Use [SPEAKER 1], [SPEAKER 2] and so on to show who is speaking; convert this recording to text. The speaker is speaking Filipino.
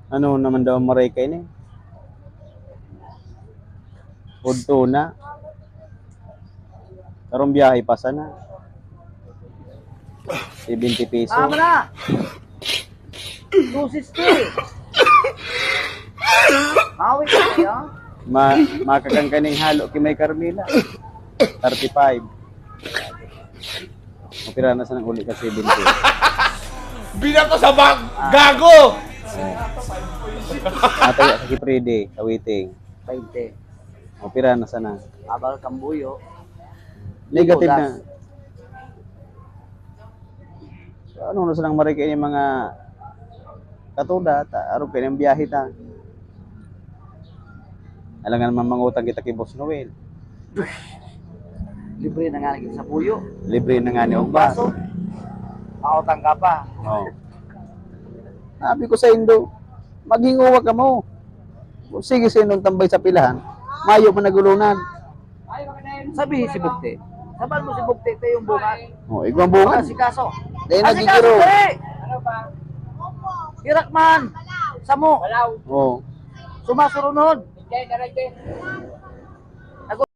[SPEAKER 1] Ano naman daw ang Marikay ni? Udto na. Karong biyahe pa sana. 70 peso.
[SPEAKER 2] Tama na! 260! Mawi ka kaya?
[SPEAKER 1] Makakangkaning halo kay may Carmela. 35. Opera na sa nang uli ka 70.
[SPEAKER 3] Binato sa bag! Gago!
[SPEAKER 1] Atay sa Kiprede, kawiting.
[SPEAKER 2] 20.
[SPEAKER 1] Opera na sana.
[SPEAKER 2] Abal kambuyo.
[SPEAKER 1] Negative na. So, ano na sanang Marikay yung mga katuda, araw kayo ng biyahe ta. Alangan naman mangutang kita kay Boss Noel.
[SPEAKER 2] Libre na nga naging sa puyo.
[SPEAKER 1] Libre na nga ni Ogba.
[SPEAKER 2] Baso. Makotang ka pa.
[SPEAKER 1] Oh. Sabi ko sa Indo, maghinguwa ka mo. Kung sige sinong tambay sa pilahan, mayo mo nagulunan.
[SPEAKER 2] Sabi si Bukti. Saban mo si Bukti, ito yung bungan.
[SPEAKER 1] Oh, igwang bungan.
[SPEAKER 2] Si Kaso.
[SPEAKER 1] Dahil
[SPEAKER 2] Si Kaso,
[SPEAKER 1] nagigiro.
[SPEAKER 2] ano ba? Hirakman. Samo.
[SPEAKER 1] Oh.
[SPEAKER 2] Sumasurunod.